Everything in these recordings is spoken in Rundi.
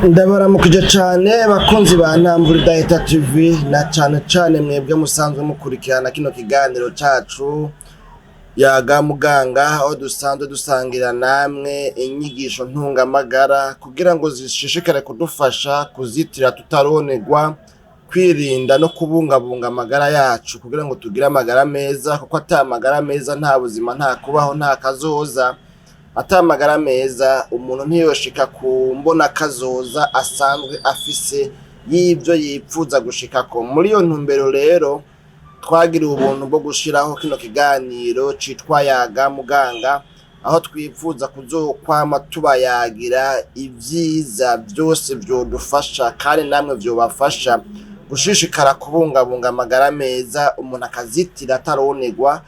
Ndabaramukije cane bakunzi ba Ntambwe Data TV na cane mwebwe musanzwe mukurikirana kino kiganiro cacu yaga muganga aho dusanzwe dusangira namwe inyigisho ntungamagara kugira ngo zishishikare kudufasha kuzitira tutaronegwa kwirinda no kubungabunga amagara yacu kugira ngo tugire amagara meza kuko ata amagara meza nta buzima nta kubaho nta kazoza ata amagara meza umuntu ntiyoshika ku mbona kazoza asanzwe afise y'ivyo yipfuza gushikako. Muri iyo ntumbero rero twagiriye ubuntu bwo gushiraho kino kiganiro citwa yaga muganga aho twipfuza kuzokwama tubayagira ivyiza byose vyodufasha kandi namwe vyobafasha gushishikara kubungabunga amagara meza umuntu akazitira ataronegwa.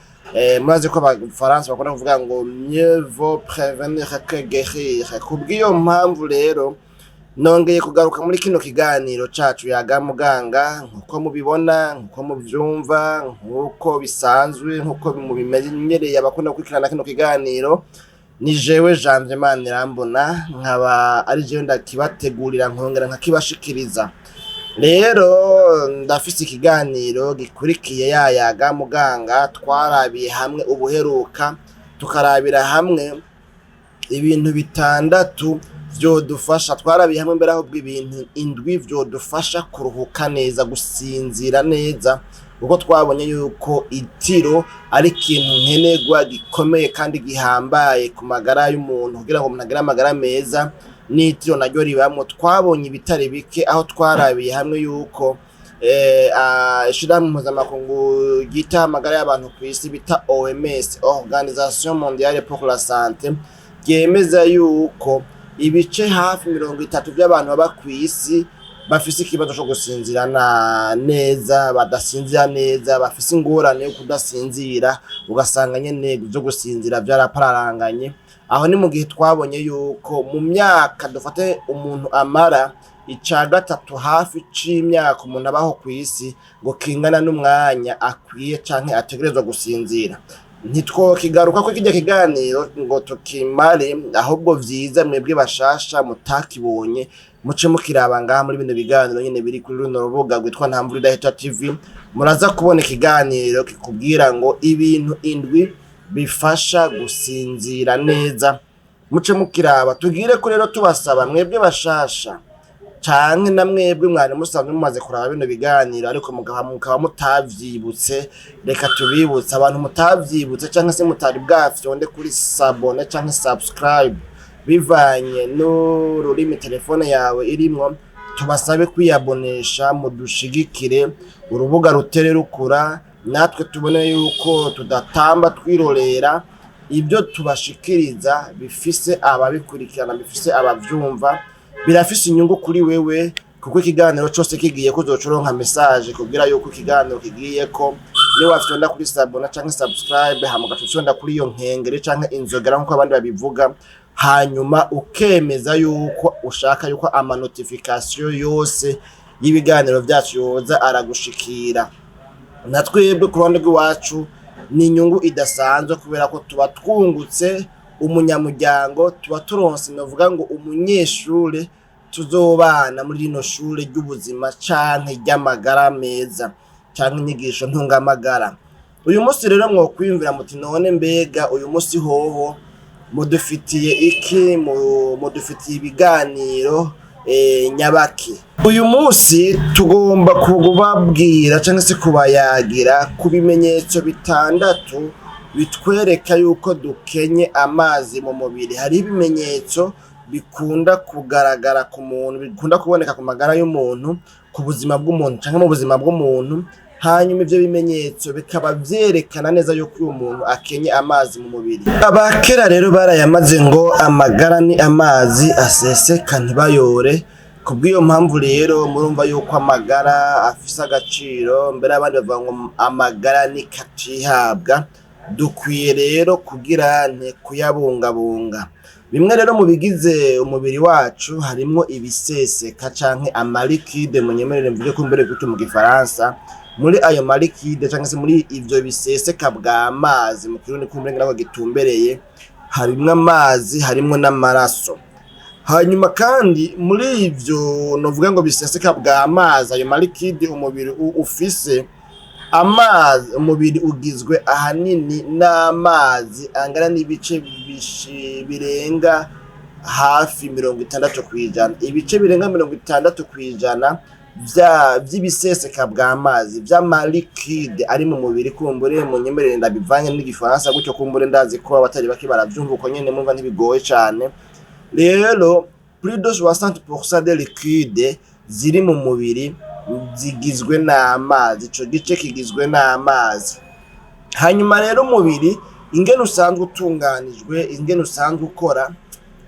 Murazi ko abafaransa bakunda kuvuga ngo mieux vaut prévenir que guérir. Kubw'iyo mpamvu rero nongeye kugaruka muri kino kiganiro cacu yaga muganga nkuko mubibona nkuko muvyumva nkuko bisanzwe nkuko mubimenyereye abakunda gukurikirana kino kiganiro. Ni jewe Jean Manirambona nkaba ari jewe ndakibategurira nkongera nkakibashikiriza. Rero ndafise ikiganiro gikurikiye yaga muganga twarabiye hamwe ubuheruka tukarabira hamwe ibintu bitandatu vyodufasha twarabiye hamwe mbere aho bw'ibintu indwi vyodufasha kuruhuka neza gusinzira neza kuko twabonye yuko itiro ari ikintu nkenerwa gikomeye kandi gihambaye ku magara y'umuntu kugira ngo umuntu agire amagara meza. Nitiro naryo ribamwo twabonye ibitari bike aho twarabiye hamwe yuko ishirahamwe mpuzamakungu ryita amagara y'abantu kw'isi bita OMS, Organisation Mondiale pour la Santé, ryemeza yuko ibice hafi 30 by'abantu baba kw'isi bafise ikibazo cyo gusinzira neza, badasinzira neza, bafise ingorane yo kudasinzira ugasanga nyene byo gusinzira byarapararanganye. Aho ni mu gihe twabonye yuko mu myaka dufate umuntu amara ica gatatu hafi c'imyaka umuntu abaho kw'isi ngo kingana n'umwanya akwiye canke ategerezwa gusinzira. Ntitwokigaruka ko kijya kiganiro ngo tukimare ahubwo vyiza mwebwe bashasha mutakibonye muce mukiraba ngaha muri bino biganiro nyene biri kuri runo rubuga rwitwa Ntambwe Data TV. Muraza kubona ikiganiro kikubwira ngo ibintu indwi bifasha gusinzira neza muce mukiraba. Tugire ko rero tubasaba mwebwe bashasha canke na mwebwe mwari musanzwe mumaze kuraba bino biganiro ariko mukaba mutavyibutse, reka tubibutse abantu mutavyibutse canke se mutari bwafyonde kuri sabone canke subscribe bivanye n'ururimi telefone yawe irimwo. Tubasabe kwiyabonesha mudushigikire urubuga rutere rukura natwe tubone yuko tudatamba twirorera ibyo tubashikiriza bifise ababikurikirana bifise abavyumva birafise inyungu kuri wewe kuko ikiganiro cyose kigiye kuzocoronka message kugira yuko ikiganiro kigiye ko ni wafyonda kuri sabona canke subscribe hama gatucyonda kuri iyo nkengere canke inzogera nkuko abandi babivuga hanyuma ukemeza yuko ushaka yuko ama notification yose y'ibiganiro byacu yoza aragushikira. Natwebwe ku ruhande rw'iwacu ni inyungu idasanzwe kubera ko tuba twungutse umunyamuryango, tuba turonse navuga ngo umunyeshure tuzobana muri rino shure ry'ubuzima canke ry'amagara meza canke inyigisho ntungamagara. Uyu munsi rero mwokwiyumvira muti none mbega uyu munsi hoho mudufitiye iki? Mudufitiye ibiganiro nyabaki. Uyu munsi tugomba kubabwira canke se kubayagira ku bimenyetso bitandatu bitwereka yuko dukenye amazi mu mubiri. Hari ibimenyetso bikunda kugaragara ku muntu, bikunda kuboneka ku magara y'umuntu, ku buzima bw'umuntu canke mu buzima bw'umuntu, hanyuma ivyo bimenyetso bikaba vyerekana neza yuko uyu muntu akenye amazi mu mubiri. Abakera rero barayamaze ngo amagara ni amazi aseseka ntibayore. Kubw'iyo mpamvu rero murumva yuko amagara afise agaciro, mbere abandi bavuga ngo amagara ni kacihabwa. Dukwiye rero kugira kuyabungabunga. Bimwe rero mu bigize umubiri wacu harimo ibiseseka canke amalikide munyemerere mvuge ko mbere gutu mu gifaransa. Muri ayo malikide canke se muri ivyo biseseka bw'amazi mu kirundi kumbere ngako gitumbereye harimwo amazi harimwo n'amaraso. hanyuma kandi muri ivyo novuga ngo biseseka bw'amazi, ayo malikide umubiri ufise, amazi umubiri ugizwe ahanini n'amazi angana n'ibice birenga hafi 60%. Ibice birenga 60% vy'ibiseseka bw'amazi vy'amalikide ari mu mubiri, kumbure mu nyemerere ndabivanye n'igifaransa gutyo, kumbure ndazi ko abatari bake baravyumva uko nyene, mumva ntibigoye cane. Rero plus de 60% des liquides ziri mu mubiri zigizwe n'amazi, ico gice kigizwe n'amazi. Hanyuma rero umubiri ingene usanzwe utunganijwe, ingene usanzwe ukora,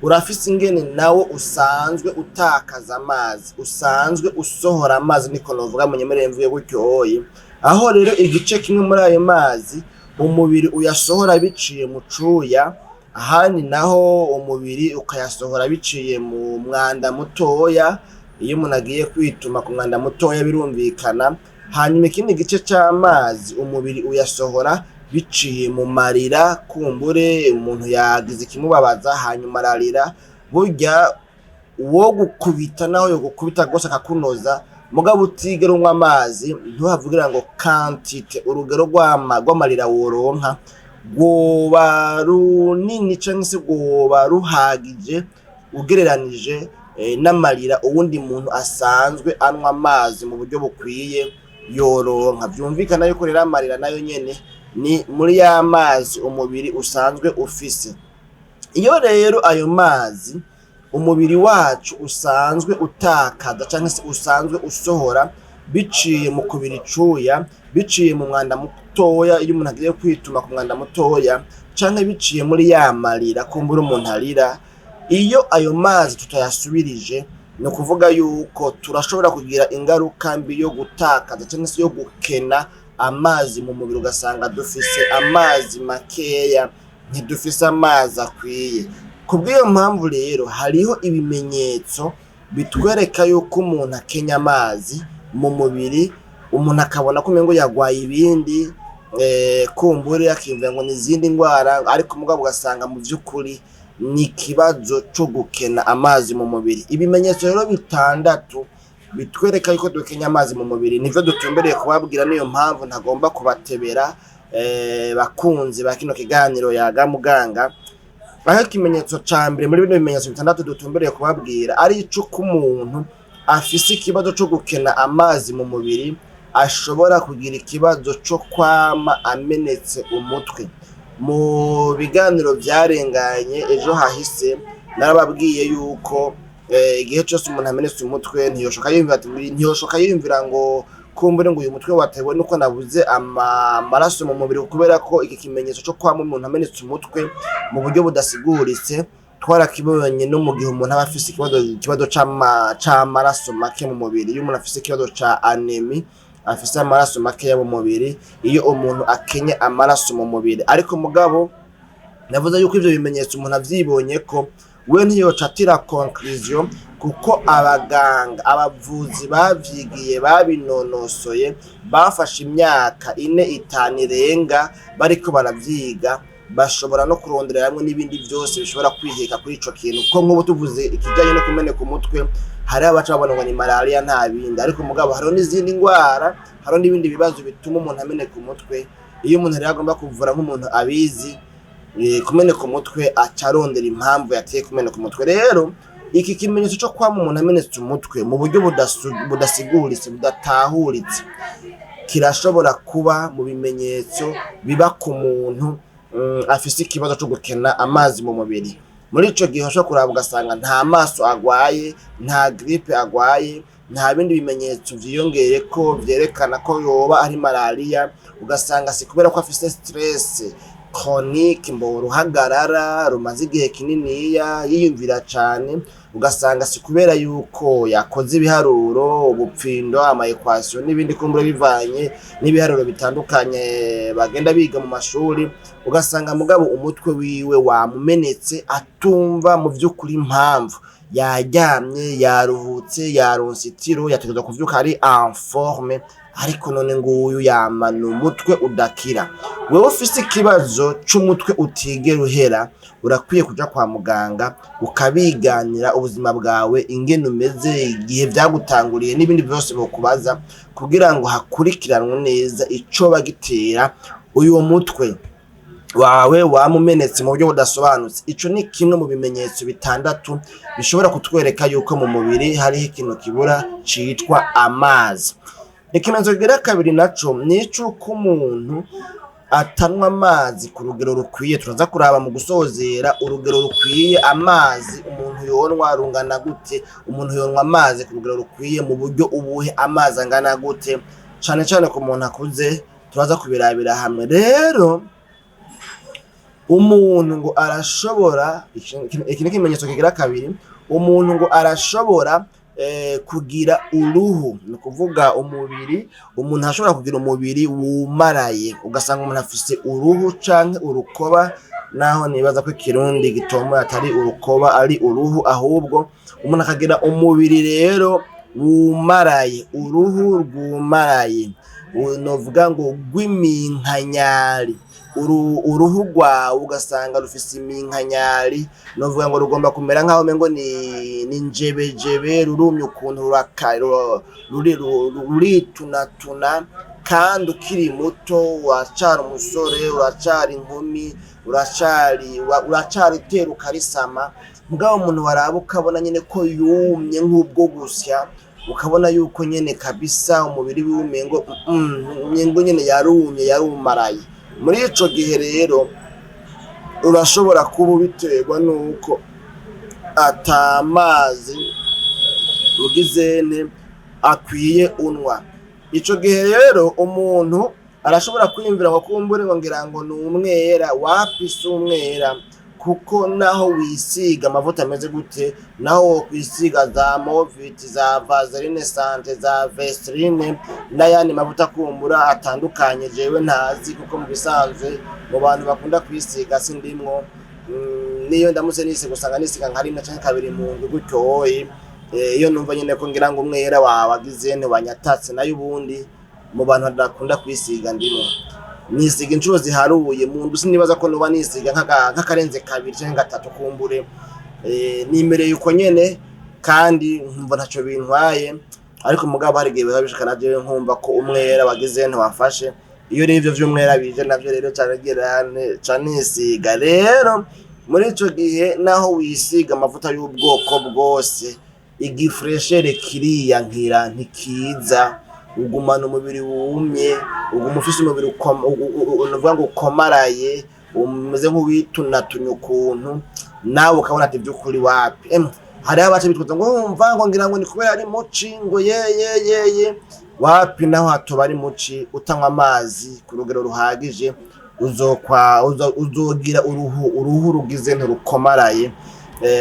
urafise ingene nawo usanzwe utakaza amazi, usanzwe usohora amazi, niko novuga mu nyemerere mvuye gutyo. Aho rero igice kimwe muri ayo mazi umubiri uyasohora biciye mu cuya, ahandi naho umubiri ukayasohora biciye mu mwanda mutoya, iyo umuntu agiye kwituma ku mwanda mutoya birumvikana. Hanyuma ikindi gice c'amazi umubiri uyasohora biciye mu marira, kumbure umuntu yagize ikimubabaza hanyuma ararira, burya uwo gukubita naho yo gukubita gose akakunoza, mugabo utigera unywa amazi ntuhavugira ngo quantité, urugero rw'amarira woronka rwoba runini canke se rwoba ruhagije ugereranije n'amarira uwundi muntu asanzwe anywa amazi mu buryo bukwiye yoronka. Vyumvikana yuko rero amarira nayo nyene ni muri ya mazi umubiri usanzwe ufise. Iyo rero ayo mazi umubiri wacu usanzwe utakaza canke se usanzwe usohora biciye mu kubira icuya, biciye mu mwanda mutoya iyo umuntu agiye kwituma ku mwanda mutoya, canke biciye muri ya marira kumbura umuntu arira, iyo ayo mazi tutayasubirije ni ukuvuga yuko turashobora kugira ingaruka mbi yo gutakaza canke se yo gukena amazi mu mubiri, ugasanga dufise amazi makeya, ntidufise amazi akwiye. Kubw'iyo mpamvu rero hariho ibimenyetso bitwereka yuko umuntu akenya amazi mu mubiri, umuntu akabona ko umengo yagwaye ibindi, kumbure akiyumvira ngo n'izindi ndwara, ariko mugabo ugasanga mu vy'ukuri ni ikibazo co gukena amazi mu mubiri. Ibimenyetso rero 6 bitwereka yuko dukenya amazi mu mubiri nivyo dutumbereye kubabwira, niyo mpamvu ntagomba kubatebera bakunzi ba kino kiganiro Yaga Muganga. Aho ikimenyetso ca mbere muri bino bimenyetso 6 dutumbereye kubabwira ari ico ko umuntu afise ikibazo co gukena amazi mu mubiri, ashobora kugira ikibazo co kwama amenetse umutwe. Mu biganiro vyarenganye ejo hahise narababwiye yuko igihe cyose umuntu amenetse umutwe ntiyoshoka yiyumvira ngo kumbure ngo uyu mutwe watewe nuko nabuze amaraso mu mubiri, kubera ko iki kimenyetso cyo kwama umuntu amenetse umutwe mu buryo budasiguritse twarakibonye no mu gihe umuntu aba afise ikibazo c'amaraso make mu mubiri. Iyo umuntu afise ikibazo ca anemie, afise amaraso make mu mubiri, iyo umuntu akenye amaraso mu mubiri. Ariko mugabo navuze yuko ivyo bimenyetso umuntu avyibonye ko we ntiyoca atira conclusion, kuko abaganga abavuzi bavyigiye babinonosoye bafashe imyaka 4-5 irenga bariko baravyiga, bashobora no kurondera hamwe n'ibindi byose bishobora kwiheka kuri ico kintu. Ko nk'ubu tuvuze ikijanye no kumeneka umutwe, hari abaca babona ngo ni malaria nta bindi, ariko mugabo hariho n'izindi ndwara, hariho n'ibindi bibazo bituma umuntu ameneka umutwe. Iyo umuntu rero agomba kuvura nk'umuntu abizi kumeneka umutwe, acarondera impamvu yateye kumeneka umutwe. Rero iki kimenyetso cyo kwama umuntu amenetse umutwe mu buryo budasiguritse, budatahuritse, kirashobora kuba mu bimenyetso biba ku muntu afise ikibazo cyo gukena amazi mu mubiri. Muri ico gihe ushobora kuraba ugasanga nta maso agwaye, nta grippe agwaye, nta bindi bimenyetso vyiyongeye ko vyerekana ko yoba ari malaria, ugasanga si kubera ko afise stress chronique, mbo ruhagarara rumaze igihe kininiya yiyumvira cane, ugasanga si kubera yuko yakoze ibiharuro, ubupfindo, ama equation n'ibindi kumbure bivanye n'ibiharuro bitandukanye bagenda biga mu mashuri, ugasanga mugabo umutwe wiwe wamumenetse atumva mu vy'ukuri impamvu. Yaryamye, yaruhutse, yaronse itiro, yategezwa kuvyuka ari en forme, ariko none nguyu yamana umutwe udakira. Wewe ufise ikibazo c'umutwe utigera uhera, urakwiye kuja kwa muganga ukabiganira ubuzima bwawe ingene umeze, igihe vyagutanguriye n'ibindi byose bokubaza kugira ngo hakurikiranwe neza ico bagitera uyu mutwe wawe wamumenetse mu buryo budasobanutse. Ico ni kimwe mu bimenyetso bitandatu bishobora kutwereka yuko mu mubiri hariho ikintu kibura citwa amazi. Ikimenyetso kigira kabiri naco ni icuko umuntu atanywa amazi ku rugero rukwiye. Turaza kuraba mu gusozera urugero rukwiye amazi umuntu yonwa rungana gute, umuntu yonwa amazi ku rugero rukwiye mu buryo ubuhe, amazi angana gute, cane cane ku muntu akuze. Turaza kubirabira hamwe. Rero umuntu ngo arashobora, iki ni kimenyetso kigira kabiri, umuntu ngo arashobora kugira uruhu, ni kuvuga umubiri, umuntu ashobora kugira umubiri wumaraye, ugasanga umuntu afise uruhu canke urukoba, naho nibaza ko ikirundi gitomoye atari urukoba ari uruhu, ahubwo umuntu akagira umubiri rero wumaraye, uruhu rwumaraye, novuga ngo rw'iminkanyari. Uruhu rwawe ugasanga rufise iminkanyari, novuga ngo rugomba kumera nkaho mengo ni njebejebe, rurumye ukuntu ruritunatuna, kandi ukiri muto, uracari umusore, uracari inkumi, uracari tera ukarisama. Mugabo umuntu waraba ukabona nyene ko yumye nk'ubwo gusya, ukabona yuko nyene kabisa umubiri wiwe ngo nyene yarumye, yarumaraye. Muri ico gihe rero urashobora kuba biterwa nuko atamazi ugizene akwiye unwa. Ico gihe rero umuntu arashobora kwiyumvira ngo kumbure ngo ngira ngo ni umwera. Wapi si umwera, kuko naho wisiga amavuta ameze gute, naho kwisiga za Movit, za Vaseline Sante, za Vaseline n'ayandi mavuta kumbura atandukanye jewe ntazi, kuko mu bisanzwe mu bantu bakunda kwisiga sindimwo. Niyo ndamutse nisiga usanga nisiga nka rimwe canke kabiri mu ndwi gutyoye. Iyo numva nyene ko ngira ngo umwera wagizene wanyatatse, nayo ubundi mu bantu badakunda kwisiga ndimo. Nisiga inshuro ziharuye mu ndwi, sinibaza ko noba nisiga nk'akarenze kabiri canke gatatu kumbure. Nimereye uko nyene kandi nkumva ntaco bintwaye, ariko mugabo hari igihe biba bishikana jewe nkumva ko umwera wagizene wafashe. Iyo rero ivyo vy'umwera bije navyo rero canisiga. Rero muri ico gihe naho wisiga amavuta y'ubwoko bwose, igifreshere kiriya nkira ntikiza, ugumana umubiri wumye, uguma ufise umubiri uvuga ngo ukomaraye, umeze nk'uwitunatunye ukuntu, nawe ukabona ati vy'ukuri wapi. Hariho abaca bitwaza ngo umva ngo ngira ngo ni kubera ari muci, ngo ye wapi, naho hatoba ari muci, utanywa amazi ku rugero ruhagije uzogira uruhu rugize ntirukomaraye.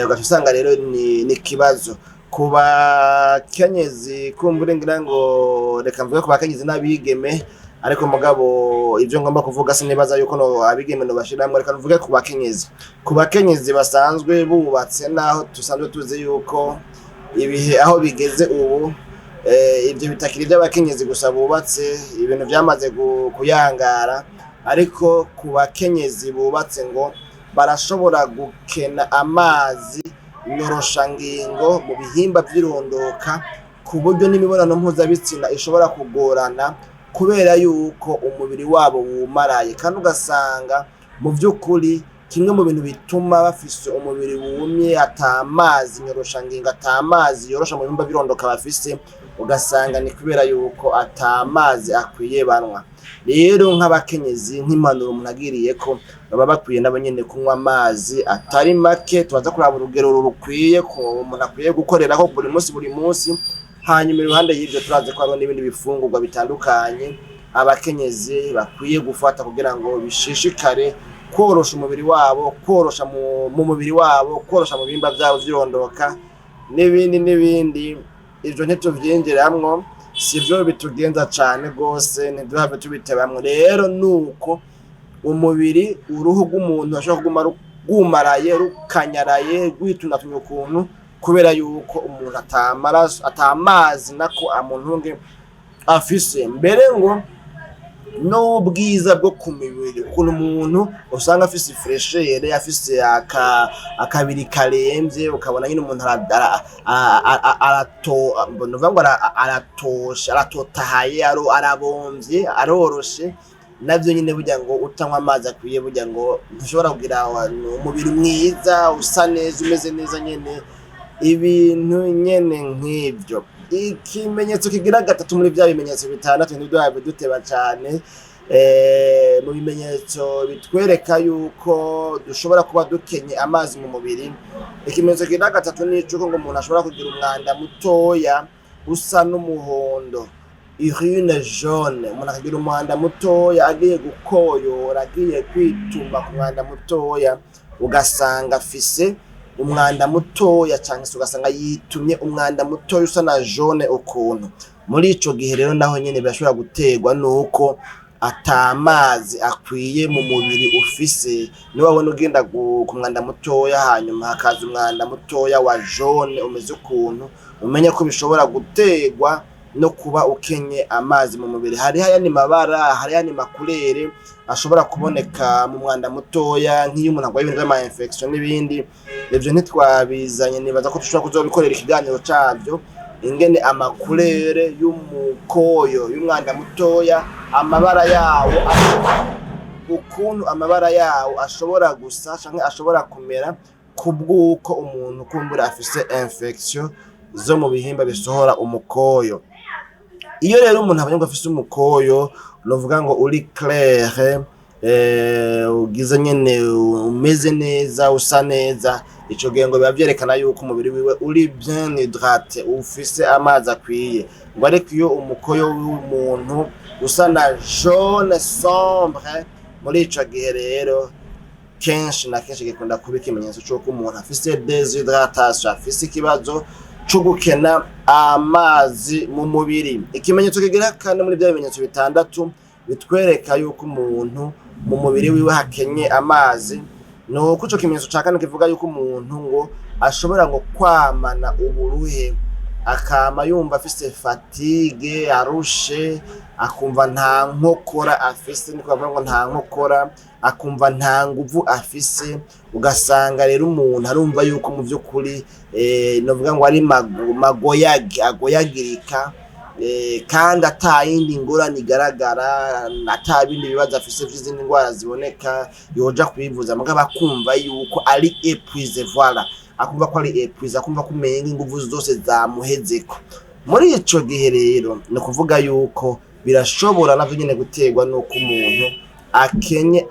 Ugaca usanga rero ni kibazo ku bakenyezi. Kumbure ngira ngo reka mvuge ku bakenyezi n'abigeme, ariko mugabo ivyo ngomba kuvuga sinibaza yuko no abigeme no bashiramwe. Reka mvuge ku bakenyezi basanzwe bubatse, naho tusanzwe tuzi yuko ibihe aho bigeze ubu, ivyo bitakiri by'abakenyezi gusa bubatse, ibintu byamaze kuyangara. Ariko ku bakenyezi bubatse ngo barashobora gukena amazi nyoroshangingo mu bihimba by'irondoka, ku buryo n'imibonano mpuzabitsina ishobora kugorana kubera yuko umubiri wabo wumaraye. Kandi ugasanga mu by'ukuri kimwe mu bintu bituma bafise umubiri wumye, atamazi nyoroshangingo, atamazi yorosha mu bihimba by'irondoka bafise, ugasanga ni kubera yuko atamazi akwiye banwa. Rero nk'abakenyezi nk'impanuro umuntu agiriye ko baba bakwiye nabo nyene kunywa amazi atari make. Tubaza kuraba urugero rukwiye ko umuntu akwiye gukoreraho buri munsi. Hanyuma iruhande y'ivyo turaze ko hariho n'ibindi bifungurwa bitandukanye abakenyezi bakwiye gufata kugira ngo bishishikare korosha umubiri wabo, korosha mu mubiri wabo, korosha mu bihimba vyabo vy'irondoka n'ibindi. Ivyo ntituvyinjiramwo, sivyo bitugenza cane gose, ntiduhave tubitebamwo. Rero nuko umubiri, uruhu rw'umuntu ashobora kuguma rwumaraye, rukanyaraye, rwitunatumye ukuntu, kubera yuko umuntu atamazi nako afise, mbere ngo n'ubwiza bwo ku mibiri, ukuntu umuntu usanga afise freshere, afise akabiri karemvye, ukabona nyine umuntu aratoshe, aratotahaye, arabomvye, aroroshe. Navyo nyine burya ngo utanywa amazi akwiye, burya ngo ntushobora kugira umubiri mwiza usa neza umeze neza, nyene ibintu nyene nk'ivyo. Ikimenyetso kigira gatatu muri bya bimenyetso bitandatu ntidwabe duteba cyane, mu bimenyetso bitwereka yuko dushobora kuba dukenye amazi mu mubiri. Ikimenyetso kigira gatatu ni icuko ngo umuntu ashobora kugira umwanda mutoya usa n'umuhondo, urine jaune. Umuntu akagira umwanda mutoya agiye gukoyora, agiye kwituma ku mwanda mutoya, ugasanga afise umwanda mutoya cyangwa se ugasanga yitumye umwanda mutoya usa na jaune ukuntu. Muri ico gihe rero naho nyene birashobora guterwa nuko atamazi akwiye mu mubiri ufise. Ni wabona ugenda ku mwanda mutoya hanyuma hakaza umwanda mutoya wa jaune umeze ukuntu, umenye ko bishobora guterwa no kuba ukenye amazi mu mubiri. Hari ayandi mabara, hari ayandi makulere ashobora kuboneka mu mwanda mutoya, nk'iyo umuntu agwaye ibintu by'ama infection n'ibindi. Ivyo ntitwabizanye, nibaza ko dushobora kuzobikorera ikiganiro cavyo, ingene amakulere y'umukoyo y'umwanda mutoya, amabara yawo, ukuntu amabara yawo ashobora gusa canke ashobora kumera kubw'uko umuntu kumbura afise infection zo mu bihimba bisohora umukoyo. Iyo rero umuntu abonye ngo afise umukoyo, novuga ngo uri clair, ugize nyene umeze neza, usa neza, ico gihe ngo biba vyerekana yuko umubiri wiwe uri bien hydraté, ufise amazi akwiye. Ngo ariko iyo umukoyo w'umuntu usa na jaune sombre, muri ico gihe rero kenshi na kenshi gikunda kuba ikimenyetso c'uko umuntu afise déshydratation, afise ikibazo cyo gukena amazi mu mubiri. Ikimenyetso kigira kane muri bya bimenyetso bitandatu bitwereka yuko umuntu mu mubiri wiwe hakenye amazi, nuko ico kimenyetso ca kane kivuga yuko umuntu ngo ashobora ngo kwamana uburuhe, akama yumva afise fatigue, arushe, akumva nta nkokora afise, niko bavuga ngo nta nkokora, akumva nta nguvu afise. Ugasanga rero umuntu arumva yuko mu vy'ukuri novuga ngo ari agoyagirika, kandi atayindi ngorane igaragara, atabindi bibazo afise vy'izindi ndwara ziboneka yoja kwivuza, mugabo akumva yuko ari épuisé. Voilà, akumva ko ari épuisé, akumva ko umenga inguvu zose zamuhezeko. Muri ico gihe rero no kuvuga yuko birashobora navyo nyene guterwa nuko umuntu akenye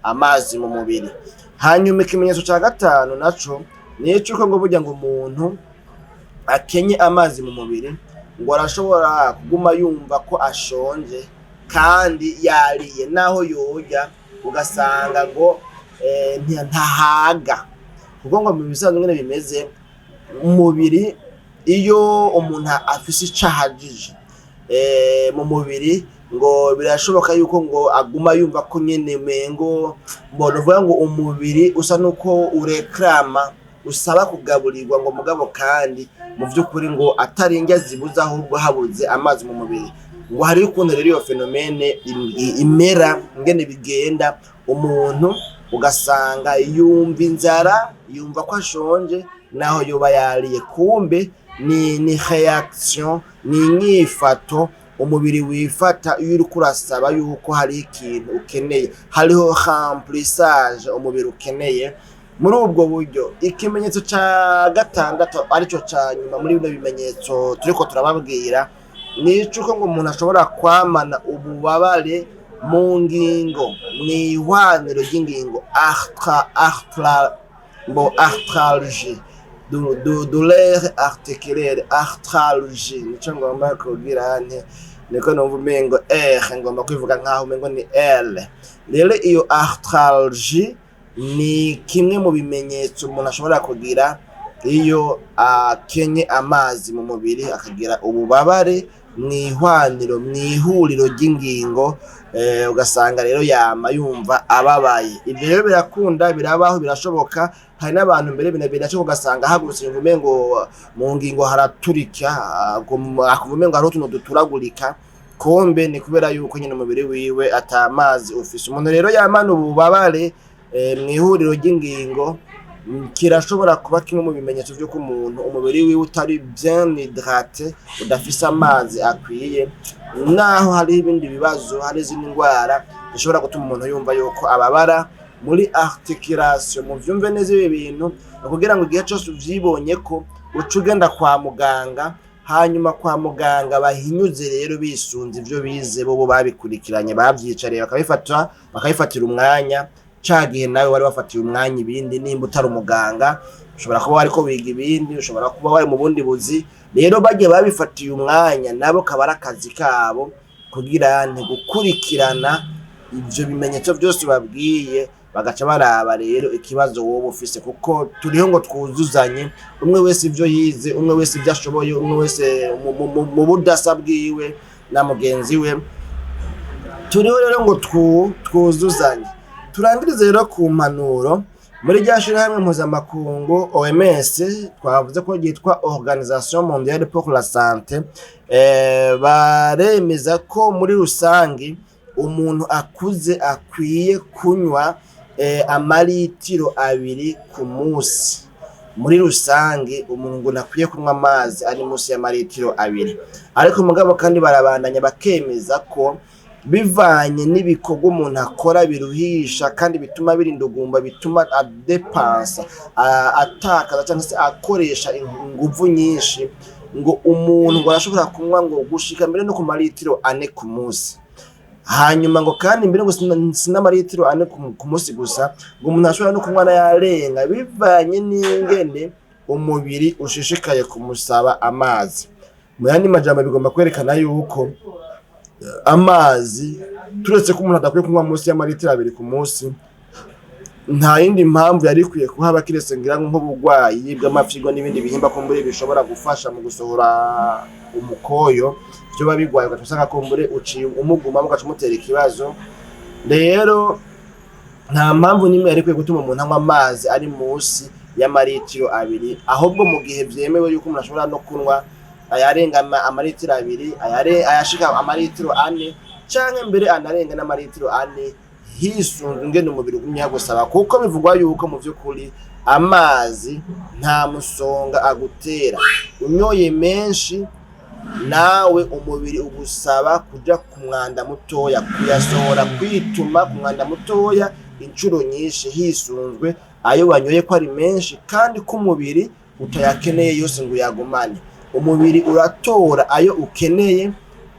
amazi mu mubiri. Hanyuma ikimenyetso ca gatanu naco ni icuko ngo burya ngo umuntu akenye amazi mu mubiri, ngo arashobora kuguma yumva ko ashonje kandi yariye, naho yoja ugasanga ngo ntahaga. Kuko ngo mu bisanzwe ngene bimeze umubiri, iyo umuntu afise icahajije mu mubiri, ngo birashoboka yuko ngo aguma yumva ko nyene mengo mbonovuga ngo umubiri usa nuko ureklama, usaba kugaburirwa, ngo mugabo kandi mu vy'ukuri ngo atarinjya zibuza, ahubwo habuze amazi mu mubiri. Ngo hari ukuntu rero iyo fenomene imera, ngene bigenda, umuntu ugasanga yumva inzara, yumva ko ashonje naho yoba yariye. Kumbe ni reaction, ni inyifato umubiri wifata iyo uriko urasaba yuko hari ikintu ukeneye, hariho remplissage umubiri ukeneye. Muri ubwo buryo ikimenyetso ca gatandatu arico ca nyuma muri bino bimenyetso turiko turababwira, ni icuko ngo umuntu ashobora kwamana ububabare mu ngingo, mw'ihwaniro ry'ingingo, arthralgie, douleur articulaire, arthralgie, nico ngomba kugira nte, niko numva umengo ngomba kwivuga nkaho umengo ni L. Rero iyo arthralgie ni kimwe mu bimenyetso umuntu ashobora kugira iyo akenye amazi mu mubiri, akagira ububabare mw'ihwaniro, mw'ihuriro ry'ingingo, ugasanga rero yama yumva ababaye. Ibyo rero birakunda, birabaho, birashoboka, hari n'abantu mbere binaco ugasanga hagurutse ingume ngo mu ngingo haraturika akumva ngo hari utuntu duturagurika, kombe ni kubera yuko nyine umubiri wiwe atamazi ufise. Umuntu rero yamana ububabare mw'ihuriro ry'ingingo kirashobora kuba kimwe mu bimenyetso vy'uko umuntu umubiri wiwe utari bien hydraté, udafise amazi akwiye, naho hari ibindi bibazo, hari izindi ndwara zishobora gutuma umuntu yumva yuko ababara muri articulation. Mu vyumve neza ibi bintu kugira ngo igihe cyose uvyibonye ko uca ugenda kwa muganga, hanyuma kwa muganga bahinyuze rero bisunze ivyo bize bo babikurikiranye bavyicariye bakabifatira umwanya. Cagihe nawe wari wafatiye umwanya ibindi, nimba utari umuganga ushobora kuba wariko biga ibindi, ushobora kuba wari mu bundi buzi, rero bagiye babifatiye umwanya nabo kabara akazi kabo kugira gukurikirana ivyo bimenyetso byose babwiye, bagaca baraba rero ikibazo wowe ufise, kuko turiho ngo twuzuzanye, umwe wese ivyo yize, umwe wese ivyo ashoboye, umwe wese mu budasa bwiwe na mugenzi we, turiho rero ngo twuzuzanye. Turangirize rero ku mpanuro muri rya shirahamwe mpuzamakungu OMS twavuze ko ryitwa Organisation Mondiale pour la Santé, baremeza ko muri rusangi umuntu akuze akwiye kunywa amaritiro 2 ku munsi. Muri rusangi umuntu nakwiye kunywa amazi ari munsi ya maritiro 2, ariko mugabo kandi barabandanya bakemeza ko bivanye n'ibikorwa umuntu akora biruhisha kandi bituma birindugumba, bituma adepansa atakaza cyangwa se akoresha inguvu nyinshi, ngo umuntu ngo arashobora kunywa ngo gushika mbere no ku maritiro 4 ku munsi. Hanyuma ngo kandi mbere ngo sinamaritiro 4 ku munsi gusa, ngo umuntu ashobora no kunywa yarenga bivanye n'ingene umubiri ushishikaye kumusaba amazi. Mu yandi majambo bigomba kwerekana yuko amazi turetse ko umuntu adakwiye kunywa munsi y'amaritiro 2 ku munsi, nta yindi mpamvu yari kwiye kuhaba kiretse ngira nk'ubugwayi bw'amafyigo n'ibindi bihimba kumbure bishobora gufasha mu gusohora umukoyo, byo babigwaye ugatusanga kumbure uciye umuguma mugaca mutera ikibazo. Rero nta mpamvu nimwe yari kwiye gutuma umuntu anywa amazi ari munsi y'amaritiro 2, ahubwo mu gihe vyemewe yuko umuntu ashobora no kunywa ayarenga amaritiro 2, ayashika amaritiro 4 canke mbere anarenga n'amaritiro 4, hisunzwe ingene umubiri ugumye gusaba, kuko bivugwa yuko mu vy'ukuri amazi nta musonga agutera. Unyoye menshi nawe umubiri ugusaba kuja ku mwanda mutoya, kuyasohora, kwituma ku mwanda mutoya incuro nyinshi, hisunzwe ayo wanyoye ko ari menshi kandi ko umubiri utayakeneye yose ngo yagumane. Umubiri uratora ayo ukeneye,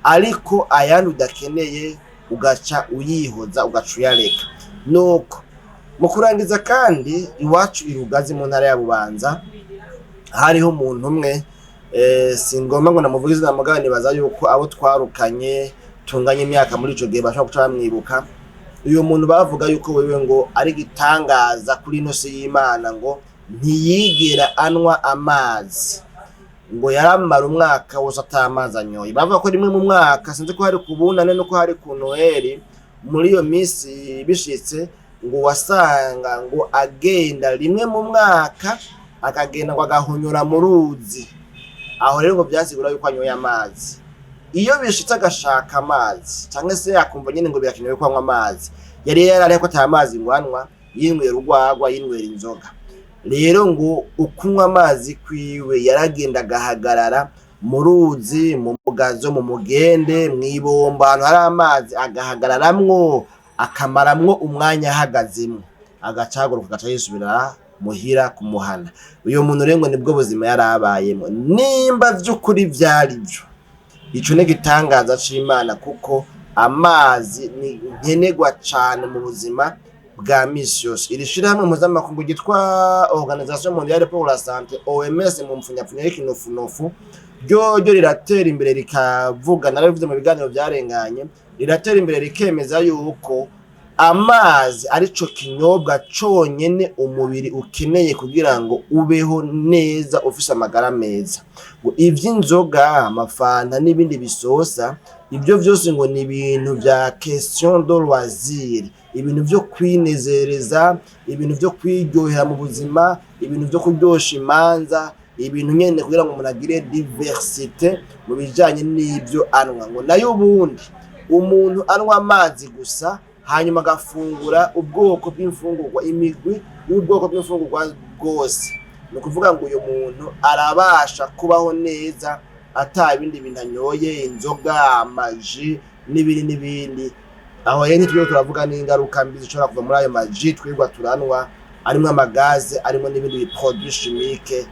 ariko ayandi udakeneye ugaca uyihoza, ugaca uyareka. Nuko mu kurangiza kandi iwacu irugazi mu ntara ya Bubanza hariho umuntu umwe, singomba ngo namuvuge izina mugabo nibaza yuko abo twarukanye tunganye imyaka muri ico gihe bashobora guca bamwibuka. Uyu muntu bavuga yuko wewe ngo ari gitangaza kuri ino si y'Imana, ngo ntiyigera anwa amazi, ngo yaramara umwaka wose atamazi anyoye. Bavuga ko rimwe mu mwaka, sinzi ko hari ku Bunane no ko hari ku Noheli, muri iyo minsi bishitse ngo wasanga ngo agenda rimwe mu mwaka akagenda ngo agahonyora mu ruzi. Aho rero ngo byasigura yuko anyoye amazi. Iyo bishitse agashaka amazi cyangwa se akumva nyine ngo birakenewe ko anywa amazi, yari yarareko atamazi ngo anwa, yinywera urwagwa, yinywera inzoga. Rero ngo ukunywa amazi kwiwe yaragenda agahagarara mu ruzi, mu mugazo, mu mugende, mw'ibomba, ahantu hari amazi agahagararamwo, akamaramwo umwanya ahagazemwo, agacaguruka agaca yisubira muhira kumuhana. Uyo muntu rero ngo nibwo buzima yarabayemo. Nimba vy'ukuri vyari byo, ico ne gitangaza c'Imana, kuko amazi ni nkenerwa cane mu buzima bwa misi yose. Iri shirahamwe mpuzamakungu ryitwa Organisation Mondiale pour la Santé, OMS mu mfunyapfunya y'ikinofunofu, ryo riratera imbere rikavuga, narabivuze mu biganiro byarenganye, riratera imbere rikemeza yuko amazi arico kinyobwa conyene umubiri ukeneye kugira ngo ubeho neza ufise amagara meza. Ngo ivy'inzoga, amafanta n'ibindi bisosa, ibyo vyose ngo ni ibintu vya question de loisir, ibintu vyo kwinezereza, ibintu vyo kwiryohera mu buzima, ibintu vyo kuryosha imanza, ibintu nyene kugira ngo umuntu agire diversite mu bijanye n'ibyo anwa. Ngo nayo ubundi umuntu anwa amazi gusa hanyuma agafungura ubwoko bw'imfungurwa, imigwi y'ubwoko bw'imfungurwa bwose, ni ukuvuga ngo uyu muntu arabasha kubaho neza ata ibindi bintu anyoye, inzoga, amaji n'ibindi. Aho rero ntitwirirwa turavuga n'ingaruka mbi zishobora kuva muri ayo maji twirirwa turanwa, arimwo amagaze, arimo n'ibindi produits chimiques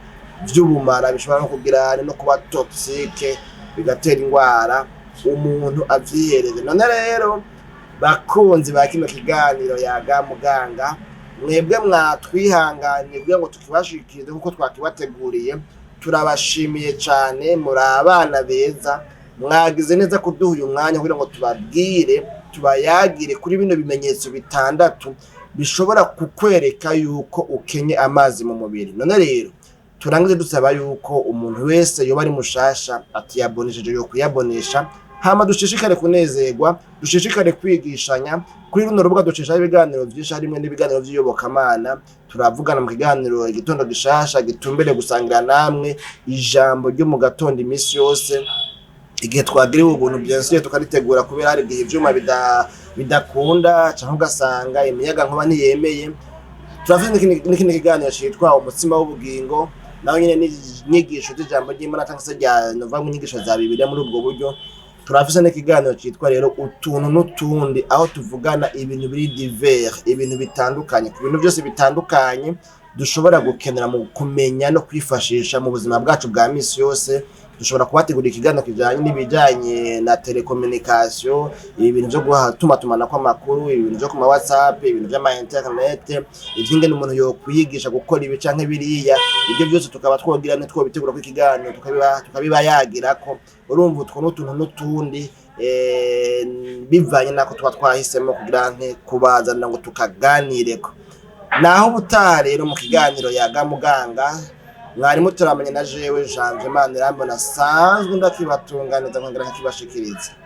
vy'ubumara bishobora no kugira no kuba toxique bigatera ingwara umuntu avyihereze. None rero bakunzi ba kino kiganiro Yaga Muganga, mwebwe mwatwihanganye kugira ngo tukibashikirize kuko twakibateguriye, turabashimiye cyane, muri abana beza, mwagize neza kuduha uyu mwanya kugira ngo tubabwire, tubayagire kuri bino bimenyetso bitandatu bishobora kukwereka yuko ukenye amazi mu mubiri. None rero turangize dusaba yuko umuntu wese yoba ari mushasha atiyabonesheje yo kuyabonesha, hama dushishikare kunezerwa, dushishikare kwigishanya kuri runo rubuga. Ducisha ibiganiro vyinshi harimwe n'ibiganiro vy'iyobokamana, turavugana mu kiganiro igitondo gishasha gitumbere gusangira namwe ijambo ryo mu gatondo imisi yose, igihe twagiriwe ubuntu byensuye tukaritegura, kubera hari igihe ivyuma bidakunda canke ugasanga imiyaga nkuba ntiyemeye. Turafite n'ikindi kiganiro citwa umutsima w'ubugingo, naho nyene n'inyigisho z'ijambo ry'Imana cyangwa se nova mu nyigisho za Bibiliya. Muri ubwo buryo turafise n'ikiganiro citwa rero utuntu n'utundi, aho tuvugana ibintu biri divers, ibintu bitandukanye, ku bintu byose bitandukanye dushobora gukenera mu kumenya no kwifashisha mu buzima bwacu bwa misi yose. Dushobora kubategurira ikiganiro kijanye n'ibijanye na telecommunication, ibintu byo gutumana kw'amakuru, ibintu byo ku ma WhatsApp, ibintu by'ama internet, ivy'ingene umuntu yo kwiyigisha gukora ibi canke biriya. Ibyo byose tukaba twogira nitwo bitegura ku ikiganiro tukabibayagirako. Urumva utwo n'utuntu n'utundi bivanye nako tuba twahisemo kugira nke kubazana ngo tukaganireko. Naho ubutaha rero mu kiganiro Yaga Muganga, mwarimu turamenya na jewe Jean Manirambona sanzwe ndakibatunganiza nkongera nkibashikiriza.